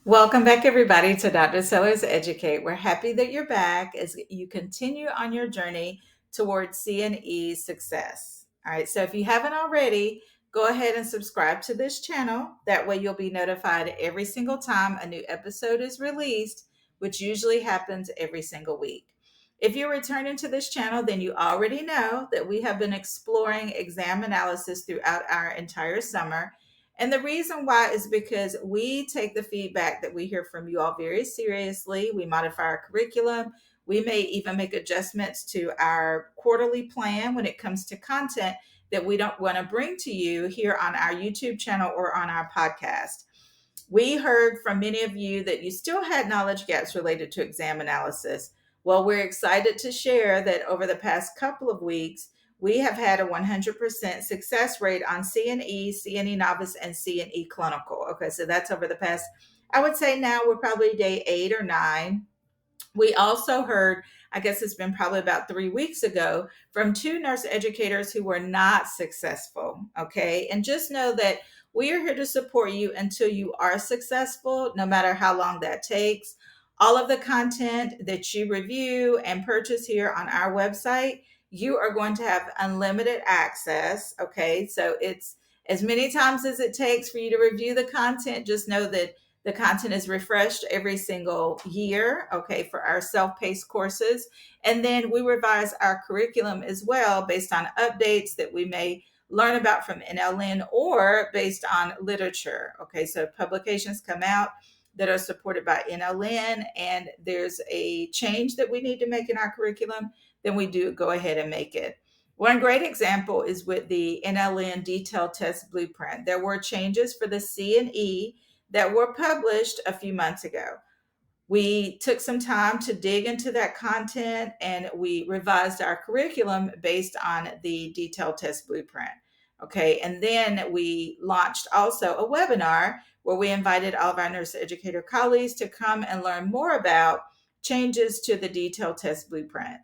Welcome back, everybody, to Dr. Sellers Educate. We're happy that you're back as you continue on your journey towards CNE success. All right, so if you haven't already, go ahead and subscribe to this channel. That way, you'll be notified every single time a new episode is released, which usually happens every single week. If you're returning to this channel, then you already know that we have been exploring exam analysis throughout our entire summer. And the reason why is because we take the feedback that we hear from you all very seriously. We modify our curriculum. We may even make adjustments to our quarterly plan when it comes to content that we don't want to bring to you here on our YouTube channel or on our podcast. We heard from many of you that you still had knowledge gaps related to exam analysis. Well, we're excited to share that over the past couple of weeks, we have had a 100% success rate on CNE, CNE Novice, and CNE Clinical. Okay, so that's over the past, I would say now we're probably day 8 or 9. We also heard, I guess it's been probably about 3 weeks ago, from 2 nurse educators who were not successful. Okay, and just know that we are here to support you until you are successful, no matter how long that takes. All of the content that you review and purchase here on our website, you are going to have unlimited access. Okay, so it's as many times as it takes for you to review the content. Just know that the content is refreshed every single year, okay, for our self-paced courses. And then we revise our curriculum as well based on updates that we may learn about from NLN or based on literature. Okay, so publications come out that are supported by NLN and there's a change that we need to make in our curriculum, then we do go ahead and make it. One great example is with the NLN detailed test blueprint. There were changes for the C and E that were published a few months ago. We took some time to dig into that content and we revised our curriculum based on the detailed test blueprint. Okay, and then we launched also a webinar where we invited all of our nurse educator colleagues to come and learn more about changes to the detailed test blueprint.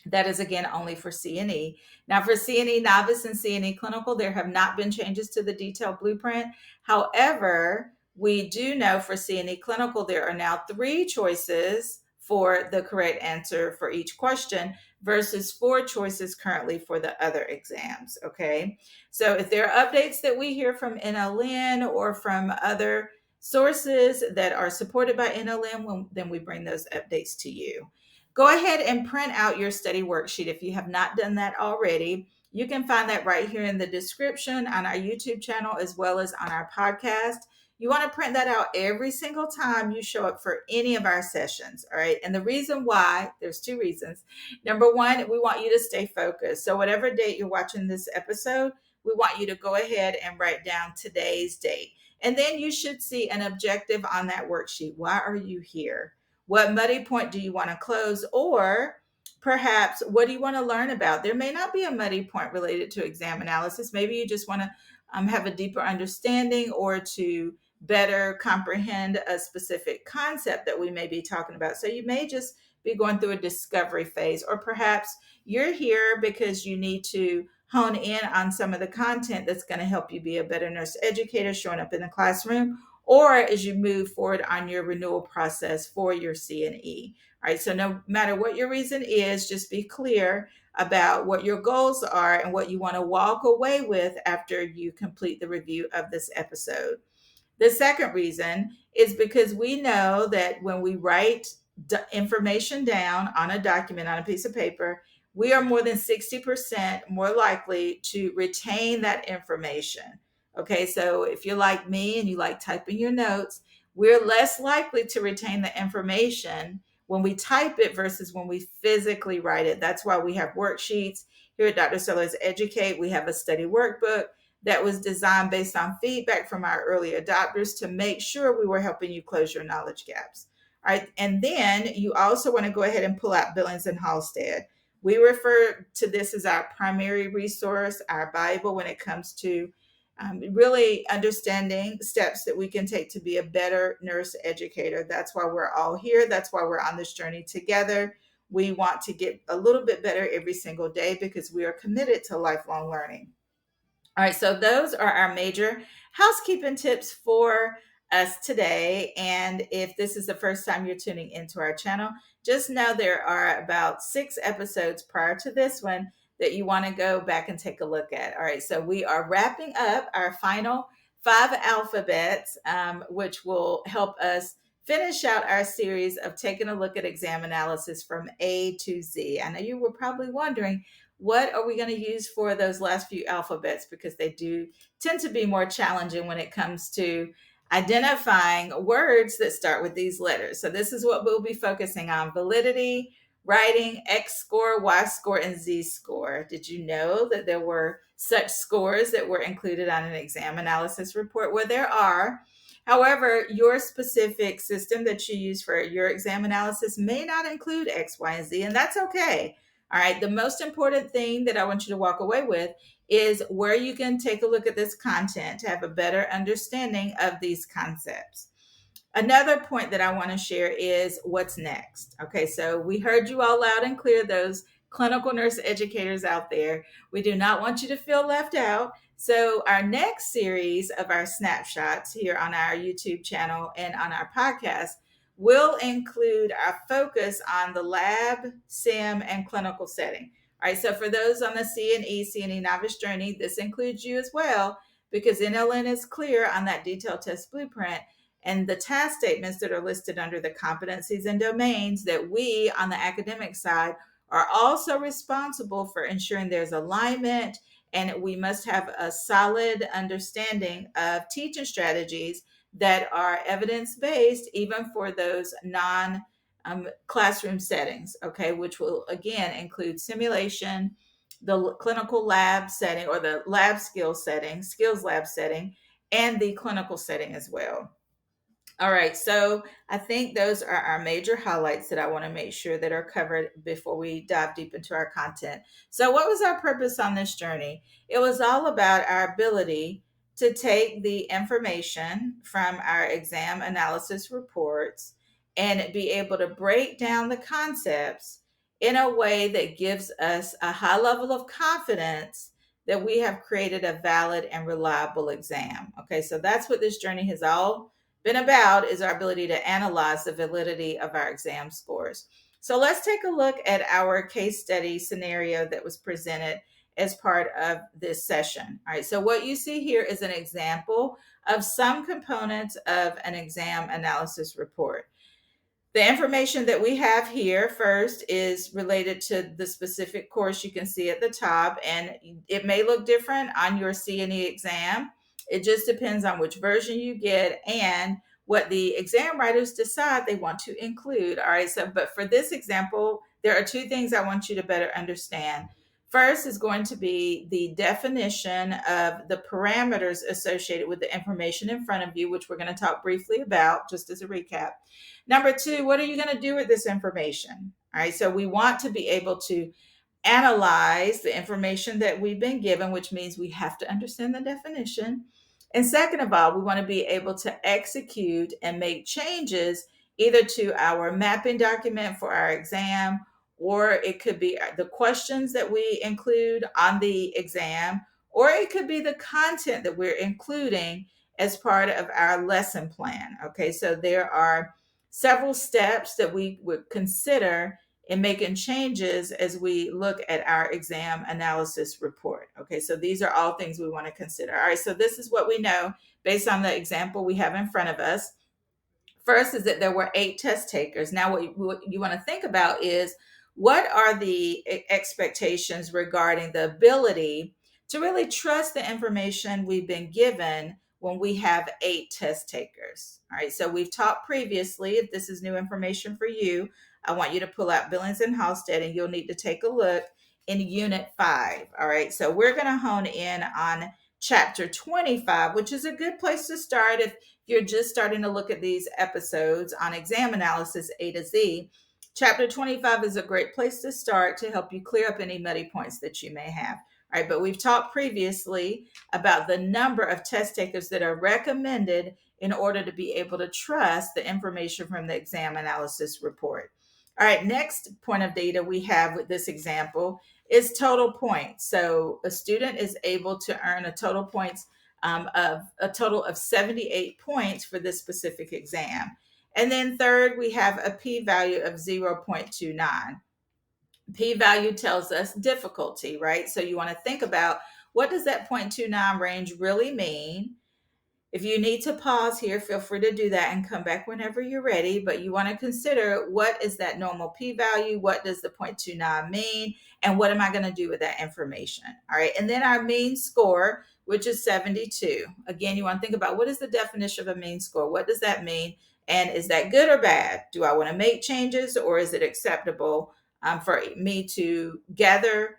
That is, again, only for CNE. Now, for CNE Novice and CNE Clinical, there have not been changes to the detailed blueprint. However, we do know for CNE Clinical, there are now 3 choices for the correct answer for each question versus 4 choices currently for the other exams, okay? So if there are updates that we hear from NLN or from other sources that are supported by NLN, then we bring those updates to you. Go ahead and print out your study worksheet if you have not done that already. You can find that right here in the description on our YouTube channel as well as on our podcast. You want to print that out every single time you show up for any of our sessions, all right? And the reason why, there's 2 reasons. Number 1, we want you to stay focused. So whatever date you're watching this episode, we want you to go ahead and write down today's date. And then you should see an objective on that worksheet. Why are you here? What muddy point do you want to close? Or perhaps, what do you want to learn about? There may not be a muddy point related to exam analysis. Maybe you just want to have a deeper understanding or to better comprehend a specific concept that we may be talking about. So you may just be going through a discovery phase, or perhaps you're here because you need to hone in on some of the content that's going to help you be a better nurse educator showing up in the classroom, or as you move forward on your renewal process for your CNE. All right, so no matter what your reason is, just be clear about what your goals are and what you want to walk away with after you complete the review of this episode. The second reason is because we know that when we write information down on a document, on a piece of paper, we are more than 60% more likely to retain that information. Okay, so if you're like me and you like typing your notes, we're less likely to retain the information when we type it versus when we physically write it. That's why we have worksheets. Here at Dr. Sellers Educate, we have a study workbook that was designed based on feedback from our early adopters to make sure we were helping you close your knowledge gaps. All right, and then you also want to go ahead and pull out Billings and Halstead. We refer to this as our primary resource, our Bible, when it comes to really understanding steps that we can take to be a better nurse educator. That's why we're all here. That's why we're on this journey together. We want to get a little bit better every single day because we are committed to lifelong learning. All right, so those are our major housekeeping tips for us today. And if this is the first time you're tuning into our channel, just know there are about 6 episodes prior to this one that you want to go back and take a look at. All right, so we are wrapping up our final 5 alphabets, which will help us finish out our series of taking a look at exam analysis from A to Z. I know you were probably wondering, what are we going to use for those last few alphabets? Because they do tend to be more challenging when it comes to identifying words that start with these letters. So this is what we'll be focusing on: validity, writing, X score, Y score, and Z score. Did you know that there were such scores that were included on an exam analysis report? Well, there are. However, your specific system that you use for your exam analysis may not include X, Y, and Z, and that's okay. All right, the most important thing that I want you to walk away with is where you can take a look at this content to have a better understanding of these concepts. Another point that I want to share is what's next. Okay, so we heard you all loud and clear, those clinical nurse educators out there. We do not want you to feel left out. So our next series of our snapshots here on our YouTube channel and on our podcast will include our focus on the lab, sim, and clinical setting. All right, so for those on the CNE novice journey, this includes you as well, because NLN is clear on that detailed test blueprint and the task statements that are listed under the competencies and domains that we on the academic side are also responsible for ensuring there's alignment, and we must have a solid understanding of teaching strategies that are evidence-based, even for those non-classroom settings, okay, which will again include simulation, the clinical lab setting or the lab skills lab setting, and the clinical setting as well. All right, so I think those are our major highlights that I want to make sure that are covered before we dive deep into our content. So what was our purpose on this journey? It was all about our ability to take the information from our exam analysis reports and be able to break down the concepts in a way that gives us a high level of confidence that we have created a valid and reliable exam. Okay, so that's what this journey has all been about, is our ability to analyze the validity of our exam scores. So let's take a look at our case study scenario that was presented as part of this session. All right, so what you see here is an example of some components of an exam analysis report. The information that we have here first is related to the specific course you can see at the top, and it may look different on your CNE exam. It just depends on which version you get and what the exam writers decide they want to include. All right, so but for this example, there are 2 things I want you to better understand. First is going to be the definition of the parameters associated with the information in front of you, which we're going to talk briefly about just as a recap. Number 2, what are you going to do with this information? All right, so we want to be able to analyze the information that we've been given, which means we have to understand the definition. And second of all, we want to be able to execute and make changes either to our mapping document for our exam, or it could be the questions that we include on the exam, or it could be the content that we're including as part of our lesson plan. Okay, so there are several steps that we would consider in making changes as we look at our exam analysis report. Okay, so these are all things we want to consider. All right, so this is what we know based on the example we have in front of us. First is that there were 8 test takers. Now, what you want to think about is, what are the expectations regarding the ability to really trust the information we've been given when we have 8 test takers? All right, so we've talked previously, if this is new information for you, I want you to pull out Billings and Halstead, and you'll need to take a look in Unit 5. All right, so we're going to hone in on Chapter 25, which is a good place to start if you're just starting to look at these episodes on exam analysis A to Z. Chapter 25 is a great place to start to help you clear up any muddy points that you may have. All right, but we've talked previously about the number of test takers that are recommended in order to be able to trust the information from the exam analysis report. All right, next point of data we have with this example is total points. So a student is able to earn a total points of a total of 78 points for this specific exam. And then third, we have a p-value of 0.29. P-value tells us difficulty, right? So you want to think about, what does that 0.29 range really mean? If you need to pause here, feel free to do that and come back whenever you're ready. But you want to consider, what is that normal p-value? What does the 0.29 mean? And what am I going to do with that information? All right. And then our mean score, which is 72. Again, you want to think about, what is the definition of a mean score? What does that mean? And is that good or bad? Do I want to make changes, or is it acceptable for me to gather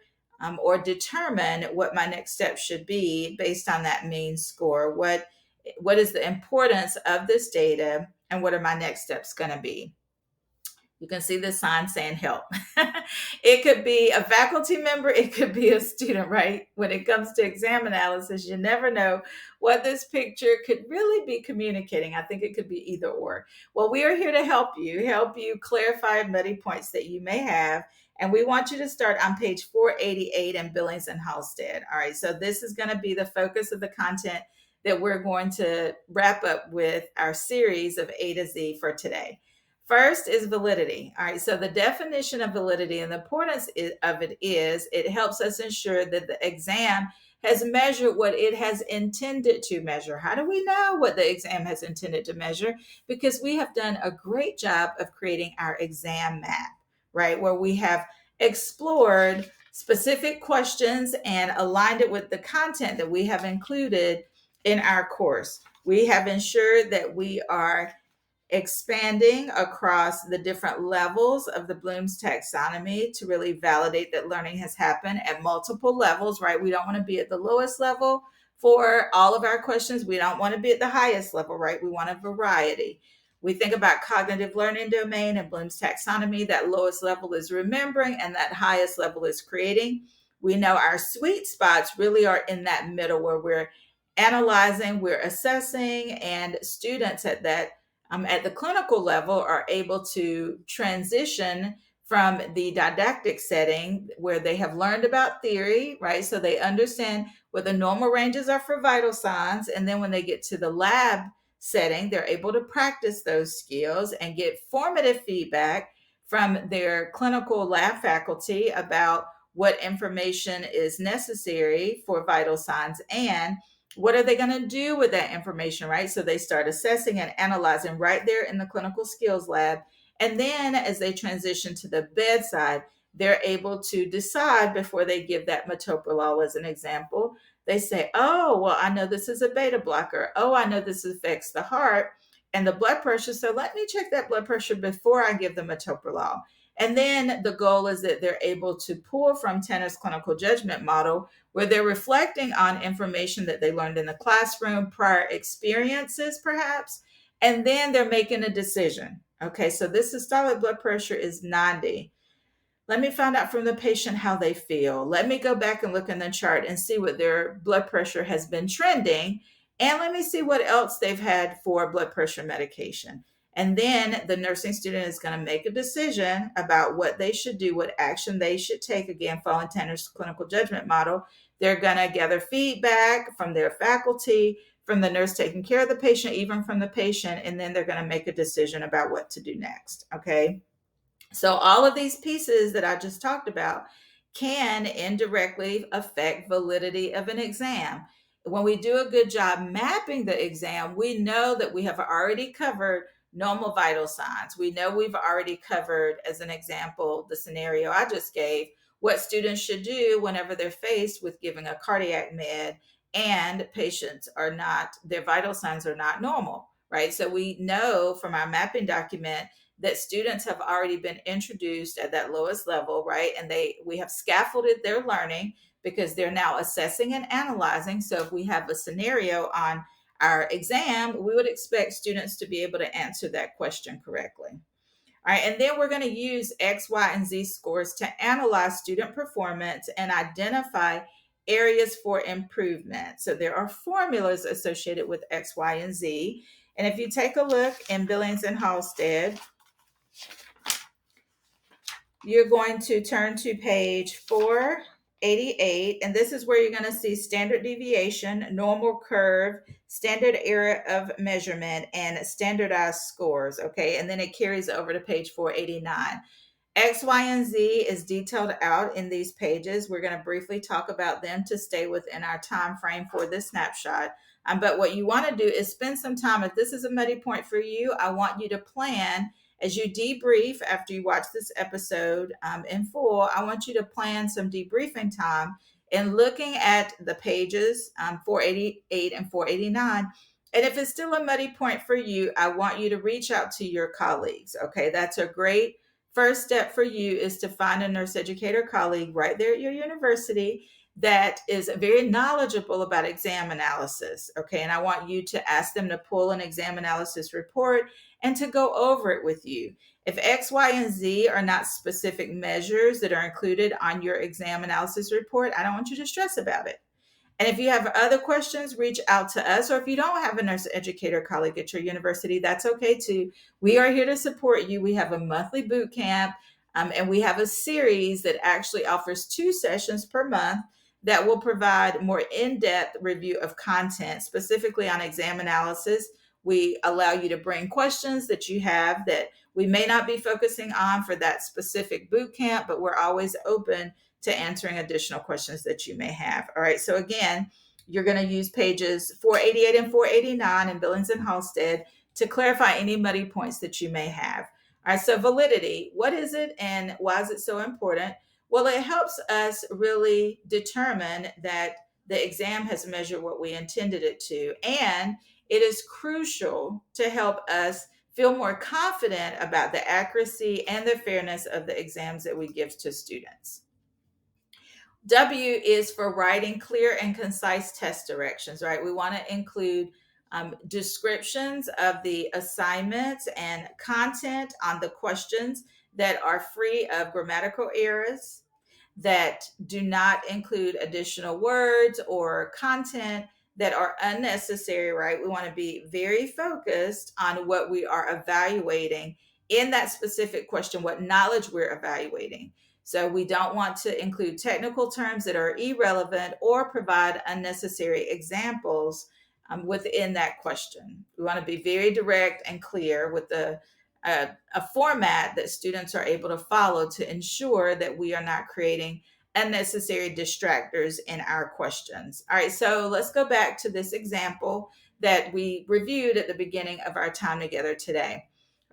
or determine what my next step should be based on that mean score? What is the importance of this data, and what are my next steps going to be? You can see the sign saying help. It could be a faculty member, it could be a student, right? When it comes to exam analysis, you never know what this picture could really be communicating. I think it could be either or. Well, we are here to help you clarify muddy points that you may have. And we want you to start on page 488 in Billings and Halstead. All right, so this is going to be the focus of the content that we're going to wrap up with our series of A to Z for today. First is validity. All right, so the definition of validity and the importance of it is, it helps us ensure that the exam has measured what it has intended to measure. How do we know what the exam has intended to measure? Because we have done a great job of creating our exam map, right? Where we have explored specific questions and aligned it with the content that we have included in our course. We have ensured that we are expanding across the different levels of the Bloom's taxonomy to really validate that learning has happened at multiple levels, right? We don't want to be at the lowest level for all of our questions. We don't want to be at the highest level, right? We want a variety. We think about cognitive learning domain and Bloom's taxonomy. That lowest level is remembering, and that highest level is creating. We know our sweet spots really are in that middle, where we're analyzing, we're assessing, and students at the clinical level are able to transition from the didactic setting, where they have learned about theory, right? So they understand what the normal ranges are for vital signs. And then when they get to the lab setting, they're able to practice those skills and get formative feedback from their clinical lab faculty about what information is necessary for vital signs, and what are they going to do with that information, right? So they start assessing and analyzing right there in the clinical skills lab. And then as they transition to the bedside, they're able to decide, before they give that metoprolol as an example. They say, oh, well, I know this is a beta blocker. Oh, I know this affects the heart and the blood pressure. So let me check that blood pressure before I give them metoprolol. And then the goal is that they're able to pull from Tanner's clinical judgment model, where they're reflecting on information that they learned in the classroom, prior experiences perhaps, and then they're making a decision. Okay, so this systolic blood pressure is 90. Let me find out from the patient how they feel. Let me go back and look in the chart and see what their blood pressure has been trending. And let me see what else they've had for blood pressure medication. And then the nursing student is going to make a decision about what they should do, what action they should take. Again, following Tanner's clinical judgment model, they're going to gather feedback from their faculty, from the nurse taking care of the patient, even from the patient, and then they're going to make a decision about what to do next. Okay. So all of these pieces that I just talked about can indirectly affect validity of an exam. When we do a good job mapping the exam, we know that we have already covered normal vital signs. We know we've already covered, as an example, the scenario I just gave, what students should do whenever they're faced with giving a cardiac med and patients are not, their vital signs are not normal, right? So we know from our mapping document that students have already been introduced at that lowest level, right? And we have scaffolded their learning because they're now assessing and analyzing. So if we have a scenario on our exam, we would expect students to be able to answer that question correctly. All right, and then we're going to use X, Y, and Z scores to analyze student performance and identify areas for improvement. So there are formulas associated with X, Y, and Z. And if you take a look in Billings and Halstead, you're going to turn to page 4 88, and this is where you're going to see standard deviation, normal curve, standard error of measurement, and standardized scores. Okay, and then it carries over to page 489. X, Y, and Z is detailed out in these pages. We're going to briefly talk about them to stay within our time frame for this snapshot. But what you want to do is spend some time. If this is a muddy point for you, I want you to plan as you debrief after you watch this episode in full. I want you to plan some debriefing time and looking at the pages 488 and 489. And if it's still a muddy point for you, I want you to reach out to your colleagues. Okay, that's a great first step for you, is to find a nurse educator colleague right there at your university that is very knowledgeable about exam analysis. Okay, and I want you to ask them to pull an exam analysis report and to go over it with you. If X, Y, and Z are not specific measures that are included on your exam analysis report, I don't want you to stress about it. And if you have other questions, reach out to us. Or if you don't have a nurse educator colleague at your university, that's okay too. We are here to support you. We have a monthly boot camp, and we have a series that actually offers 2 sessions per month that will provide more in-depth review of content, specifically on exam analysis. We allow you to bring questions that you have that we may not be focusing on for that specific boot camp, but we're always open to answering additional questions that you may have. All right, so again, you're going to use pages 488 and 489 in Billings and Halstead to clarify any muddy points that you may have. All right, so validity, what is it and why is it so important? Well, it helps us really determine that the exam has measured what we intended it to, and it is crucial to help us feel more confident about the accuracy and the fairness of the exams that we give to students. W is for writing clear and concise test directions, right? We want to include descriptions of the assignments and content on the questions that are free of grammatical errors, that do not include additional words or content that are unnecessary, right? We want to be very focused on what we are evaluating in that specific question, what knowledge we're evaluating. So we don't want to include technical terms that are irrelevant or provide unnecessary examples within that question. We want to be very direct and clear with a format that students are able to follow to ensure that we are not creating unnecessary distractors in our questions. All right, so let's go back to this example that we reviewed at the beginning of our time together today.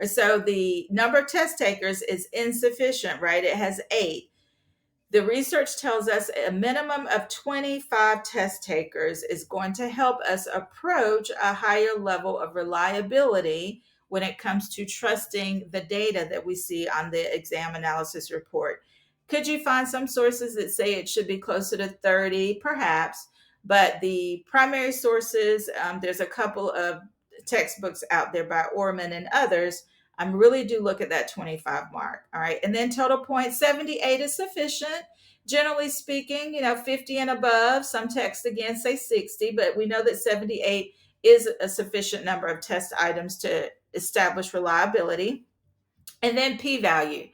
So the number of test takers is insufficient, right? It has 8. The research tells us a minimum of 25 test takers is going to help us approach a higher level of reliability when it comes to trusting the data that we see on the exam analysis report. Could you find some sources that say it should be closer to 30? Perhaps, but the primary sources, there's a couple of textbooks out there by Orman and others, really do look at that 25 mark. All right. And then total points, 78 is sufficient. Generally speaking, 50 and above. Some texts again say 60, but we know that 78 is a sufficient number of test items to establish reliability. And then p-value.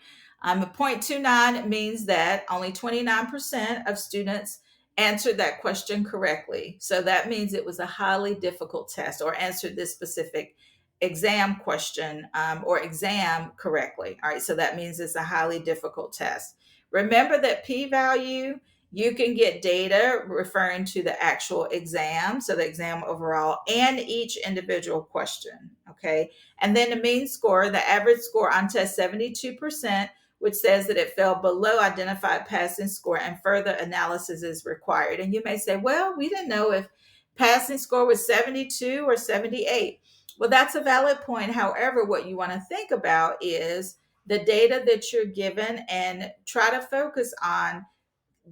0.29 means that only 29% of students answered that question correctly. So that means it was a highly difficult test or answered this specific exam question or exam correctly. All right, so that means it's a highly difficult test. Remember that p-value, you can get data referring to the actual exam, so the exam overall, and each individual question, okay? And then the mean score, the average score on test, 72%, which says that it fell below identified passing score and further analysis is required. And you may say, well, we didn't know if passing score was 72 or 78. Well, that's a valid point. However, what you want to think about is the data that you're given and try to focus on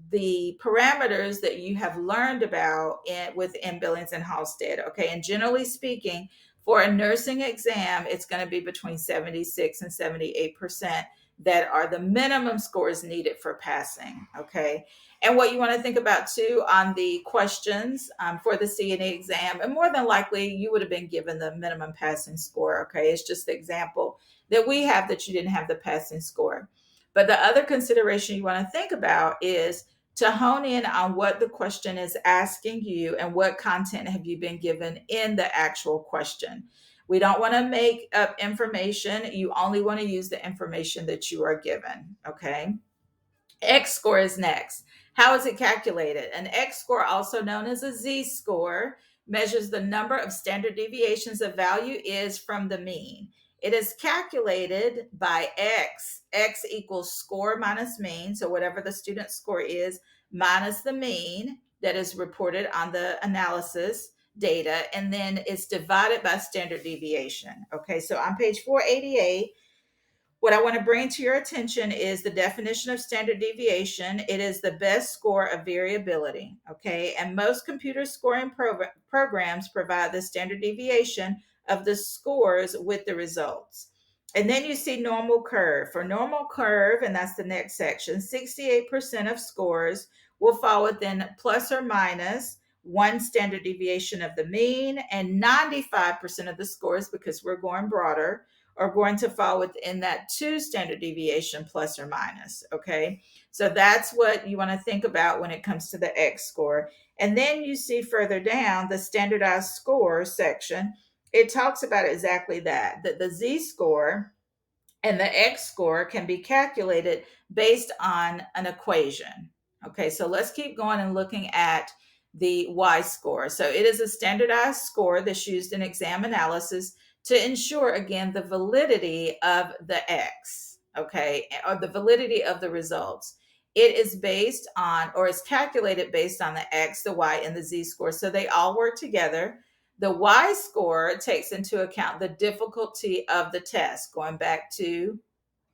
the parameters that you have learned about within Billings and Halstead. Okay, and generally speaking, for a nursing exam, it's going to be between 76 and 78% that are the minimum scores needed for passing. Okay, and what you want to think about too on the questions for the CNE exam, and more than likely you would have been given the minimum passing score. Okay, it's just the example that we have that you didn't have the passing score. But the other consideration you want to think about is to hone in on what the question is asking you and what content have you been given in the actual question. We don't want to make up information. You only want to use the information that you are given. Okay. X score is next. How is it calculated? An X score, also known as a Z score, measures the number of standard deviations a value is from the mean. It is calculated by X. X equals score minus mean. So whatever the student's score is, minus the mean that is reported on the analysis data, and then it's divided by standard deviation. Okay, so on page 488, what I want to bring to your attention is the definition of standard deviation. It is the best score of variability. Okay. And most computer scoring programs provide the standard deviation of the scores with the results. And then you see normal curve. For normal curve, and that's the next section, 68% of scores will fall within plus or minus one standard deviation of the mean, and 95% of the scores, because we're going broader, are going to fall within that two standard deviation plus or minus. Okay. So that's what you want to think about when it comes to the X score. And then you see further down the standardized score section. It talks about exactly that the Z score and the X score can be calculated based on an equation. Okay, so let's keep going and looking at the Y score. So it is a standardized score that's used in exam analysis to ensure, again, the validity of the X, okay, or the validity of the results. It is based on, or is calculated based on the X, the Y, and the Z score. So they all work together. The Y score takes into account the difficulty of the test, going back to,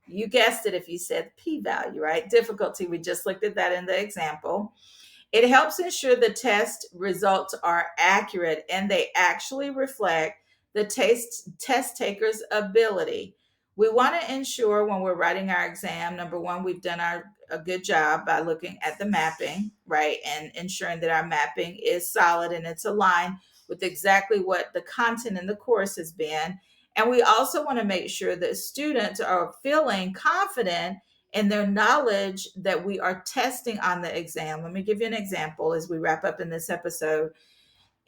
you guessed it if you said p-value, right? Difficulty, we just looked at that in the example. It helps ensure the test results are accurate and they actually reflect the test taker's ability. We want to ensure when we're writing our exam, number one, we've done a good job by looking at the mapping, right? And ensuring that our mapping is solid and it's aligned with exactly what the content in the course has been. And we also want to make sure that students are feeling confident in their knowledge that we are testing on the exam. Let me give you an example as we wrap up in this episode.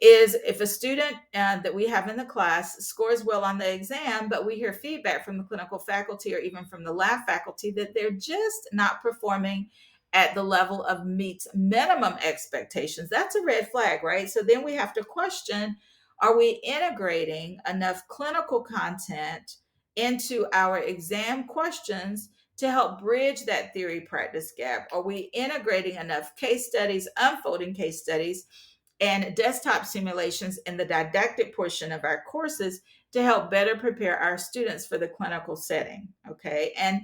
Is if a student that we have in the class scores well on the exam, but we hear feedback from the clinical faculty or even from the lab faculty that they're just not performing at the level of meets minimum expectations, that's a red flag, right? So then we have to question, are we integrating enough clinical content into our exam questions to help bridge that theory practice gap? Are we integrating enough case studies, unfolding case studies, and desktop simulations in the didactic portion of our courses to help better prepare our students for the clinical setting? Okay. And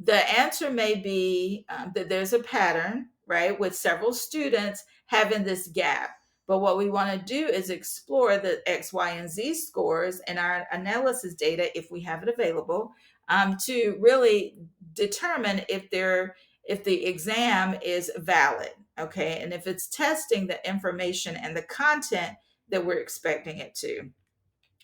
the answer may be that there's a pattern, right, with several students having this gap. But what we want to do is explore the X, Y, and Z scores in our analysis data, if we have it available, to really determine if the exam is valid, okay, and if it's testing the information and the content that we're expecting it to.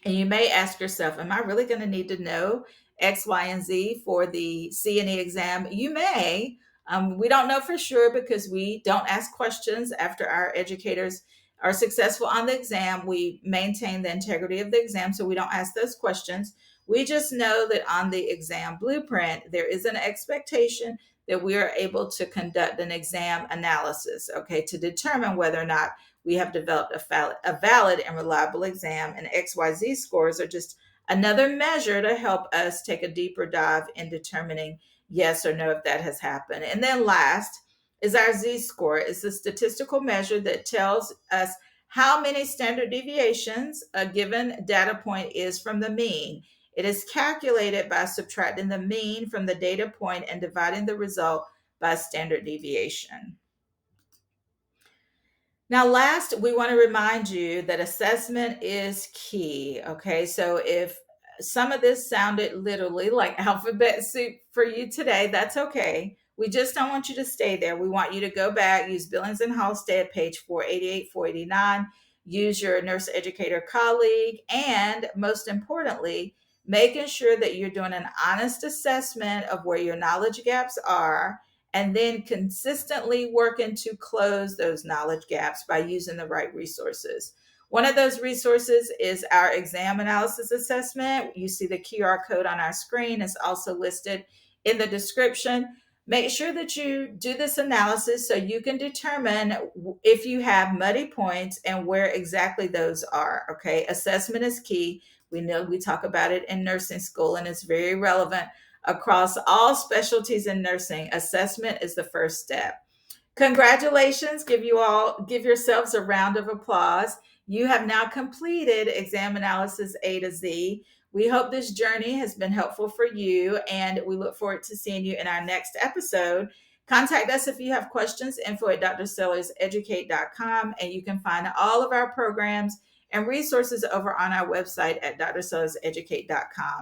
And you may ask yourself, am I really going to need to know X, Y, and Z for the C&E exam? You may. We don't know for sure because we don't ask questions after our educators are successful on the exam. We maintain the integrity of the exam, so we don't ask those questions. We just know that on the exam blueprint, there is an expectation that we are able to conduct an exam analysis, okay, to determine whether or not we have developed a valid and reliable exam. And XYZ scores are just another measure to help us take a deeper dive in determining yes or no if that has happened. And then last is our Z score. It's a statistical measure that tells us how many standard deviations a given data point is from the mean. It is calculated by subtracting the mean from the data point and dividing the result by standard deviation. Now, last, we want to remind you that assessment is key. Okay, so if some of this sounded literally like alphabet soup for you today, that's okay. We just don't want you to stay there. We want you to go back, use Billings and Halstead, page 488, 489, use your nurse educator colleague, and most importantly, making sure that you're doing an honest assessment of where your knowledge gaps are and then consistently working to close those knowledge gaps by using the right resources. One of those resources is our exam analysis assessment. You see the QR code on our screen. It's also listed in the description. Make sure that you do this analysis so you can determine if you have muddy points and where exactly those are. Okay, assessment is key. We know we talk about it in nursing school, and it's very relevant across all specialties in nursing. Assessment is the first step. Congratulations. Give yourselves a round of applause. You have now completed exam analysis A to Z. We hope this journey has been helpful for you, and we look forward to seeing you in our next episode. Contact us if you have questions, info@drsellerseducate.com, and you can find all of our programs and resources over on our website at drsellerseducate.com.